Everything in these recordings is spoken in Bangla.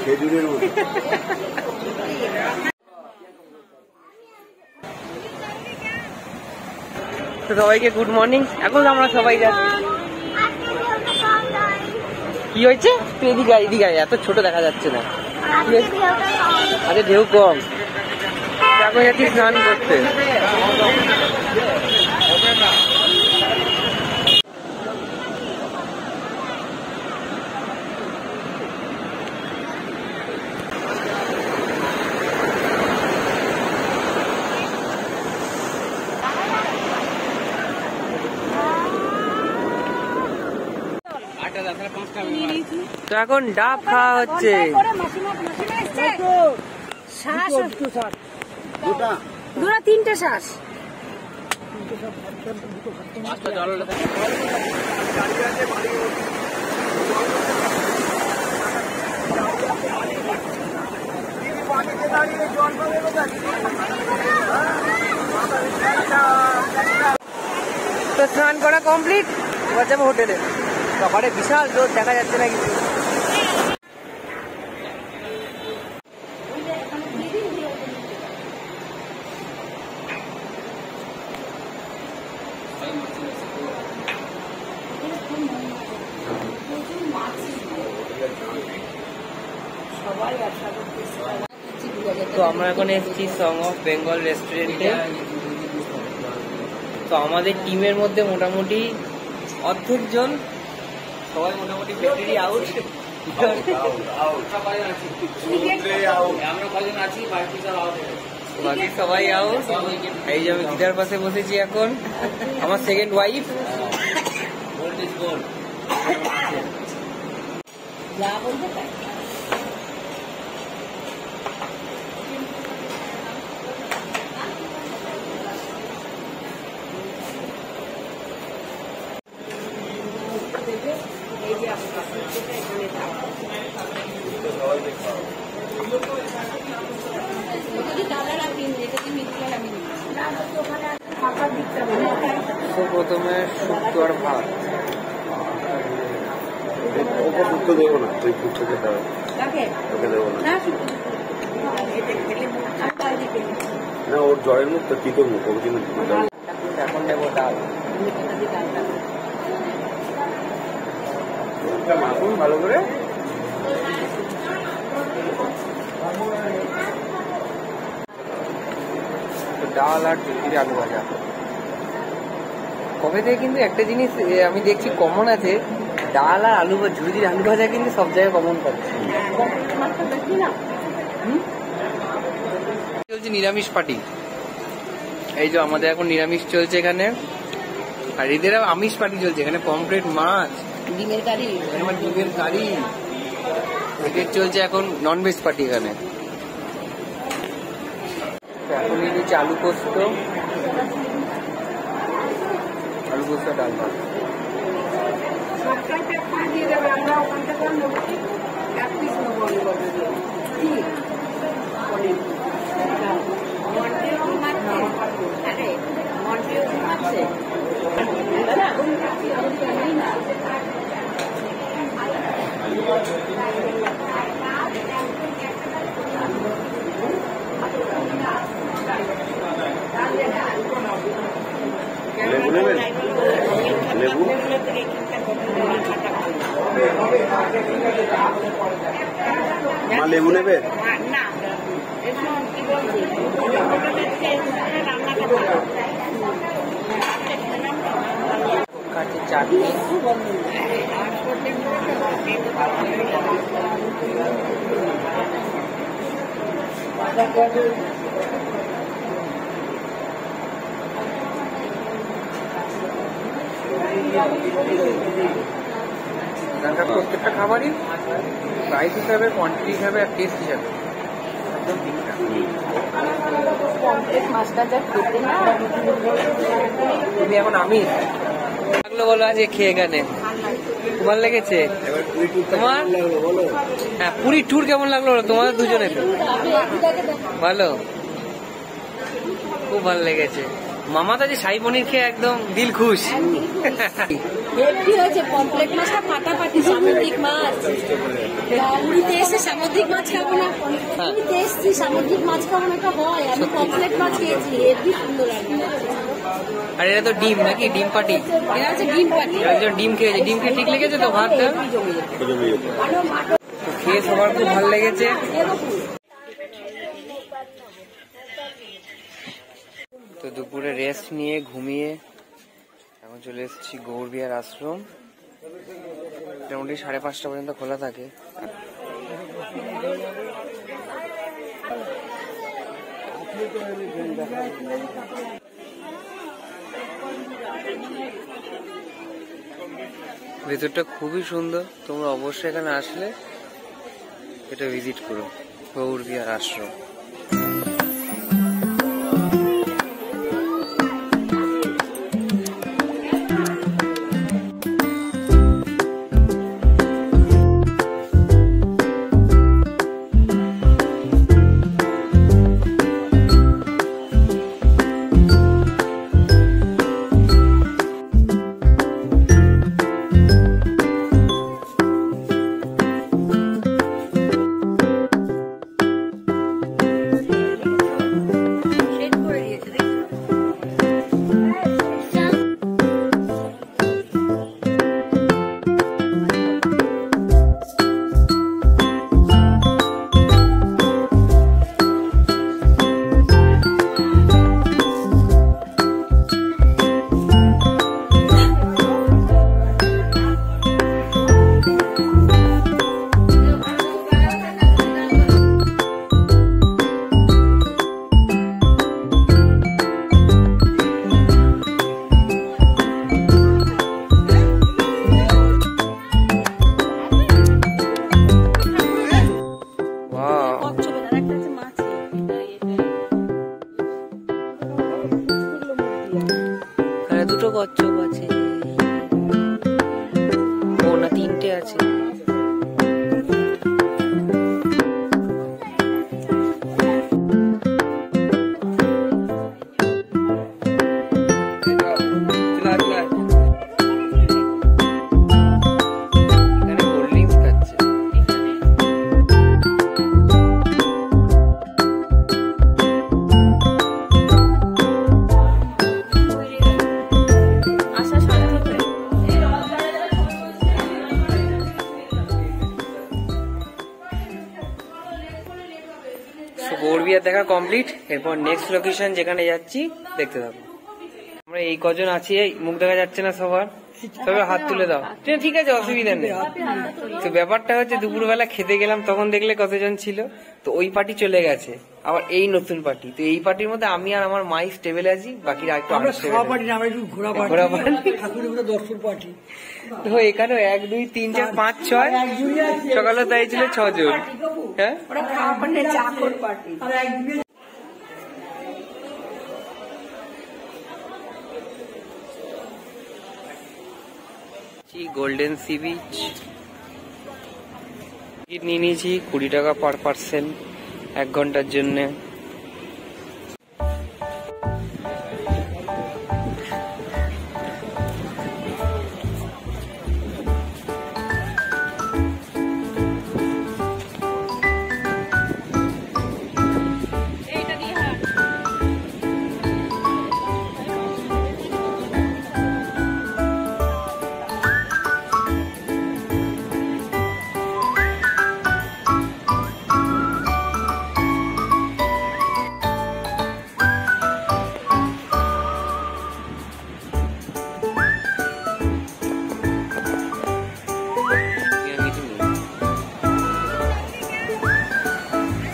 খেজুরের মতো। তো সবাইকে গুড মর্নিং। এখন আমরা সবাই যাচ্ছি। কি হয়েছে? তুই এদিকে আয়, এত ছোট দেখা যাচ্ছে না। আরে ঢেউ কম। এখন যাচ্ছি স্নান করতে। তো এখন ডাব খাওয়া হচ্ছে। দুটা তিনটে শ্বাস। তো স্নান করা কমপ্লিট, এবার যাবো হোটেলে। সকালে বিশাল রোদ, দেখা যাচ্ছে না কিছু। তো আমরা এখন এসেছি সং অফ বেঙ্গল রেস্টুরেন্টে। তো আমাদের টিমের মধ্যে মোটামুটি অর্ধেক জন, সবাই মোটামুটি ব্যাটারি আউট। বাকি সবাই আউট। এই যে আমি গিটার পাশে বসেছি এখন, আমার সেকেন্ড ওয়াইফ। প্রথমে শুক্তো আর ভাত। শুক্তো দেবো না, তুই শুক্তো খেতে হবে, তোকে দেবো না। না, ওর জ্বরের মুখ তো তিতোর মুখ, ওর জন্য এখন নেবো ডাল। মাখুন ভালো করে। ডাল আর ঝুড়ির আলু ভাজা। কবে থেকে কিন্তু একটা জিনিস আমি দেখছি কমন আছে, ডাল আর আলু বা ঝুড়ির আলু ভাজা কিন্তু সব জায়গায় কমন পাচ্ছে। চলছে নিরামিষ পার্টি। এই যে আমাদের এখন নিরামিষ চলছে এখানে, আর এদের আমিষ পার্টি চলছে এখানে। পমফ্রেট, মাছ, ডিমের কারি, ডিমের কারি। এদের চলছে এখন ননভেজ পার্টি এখানে। এখন এই হচ্ছে আলু পোস্ত, আলু পোস্ত ডাল ভাত। লেবু নেবেন? লেবু মা, লেবু নেবে? চাটনি, প্রত্যেকটা খাবারই প্রাইস হিসাবে, কোয়ান্টিটি হিসাবে আর টেস্ট হিসাবে একদম ঠিকঠাক। তুমি এখন আমি লাগলো বলো আজ খেয়ে গেলে তোমার লেগেছে? তোমার হ্যাঁ, পুরীর ট্যুর কেমন লাগলো তোমাদের দুজনে? ভালো, খুব ভালো লেগেছে। মামা তো যে শাহী পনির খেয়ে একদম দিল খুশ। পমফ্রেট মাছটা ফাটাফাটি, সামুদ্রিক মাছ। পুরীতে এসে এসে সামুদ্রিক মাছ খাবো না, আমি তো এসছি সামুদ্রিক মাছ খাবো না, হয় আমি পমফ্রেট মাছ খেয়েছি, হেবি সুন্দর লাগে। আর এটা তো ডিম নাকি, ডিম পাটি, এটা হচ্ছে ডিম পাটি, ডিম খেয়েছে, ডিম খেয়ে ঠিক লেগেছে তো ভাতটা, খেয়ে সবার খুব ভালো লেগেছে। তো দুপুরে রেস্ট নিয়ে ঘুমিয়ে এখন চলে এসেছি গৌরবিহার আশ্রম। মোটামুটি 5:30 পর্যন্ত খোলা থাকে। ভেতরটা খুবই সুন্দর, তোমরা অবশ্যই এখানে আসলে এটা ভিজিট করো, গৌরবিহার আশ্রম। দুটো কচ্ছপ আছে, ও না 3টে আছে। গৌরবিহার দেখা কমপ্লিট। এরপর নেক্সট লোকেশন যেখানে যাচ্ছি দেখতে থাকো। আমরা এই কজন আছি, মুখ দেখা যাচ্ছে না সবার, তবে হাত তুলে দাও। ঠিক আছে, অসুবিধা নেই। তো ব্যাপারটা হচ্ছে দুপুরবেলা খেতে গেলাম, তখন দেখলে কতজন ছিল, তো ওই পার্টি চলে গেছে, আবার এই নতুন পার্টি। তো এই পার্টির মধ্যে আমি আর আমার মাই স্টেবল আছি, বাকিরা একটু ঘোরা পার্টি। তো এখানে 1 2 3 4 5 6 সকালে তাই ছিল 6 জন। হ্যাঁ, গোল্ডেন সি বিচ নিয়ে নিয়েছি 20 টাকা পার পার্সন 1 ঘন্টার জন্য।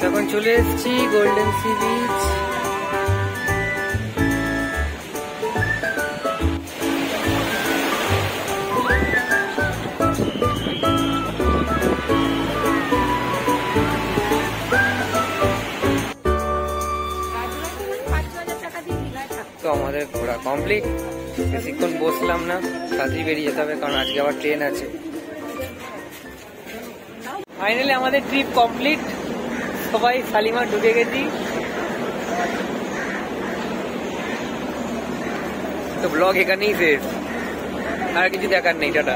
এখন চলে এসেছি গোল্ডেন সি বিচ। তো আমাদের ঘোরা কমপ্লিট, বেশিক্ষণ বসলাম না, তাড়াতাড়ি বেরিয়ে যেতে হবে কারণ আজকে আবার ট্রেন আছে। ফাইনালি আমাদের ট্রিপ কমপ্লিট, সবাই শালিমার ঢুকে গেছি। তো ব্লগ এখানেই শেষ, আর কিছু দেখার নেই, টাটা।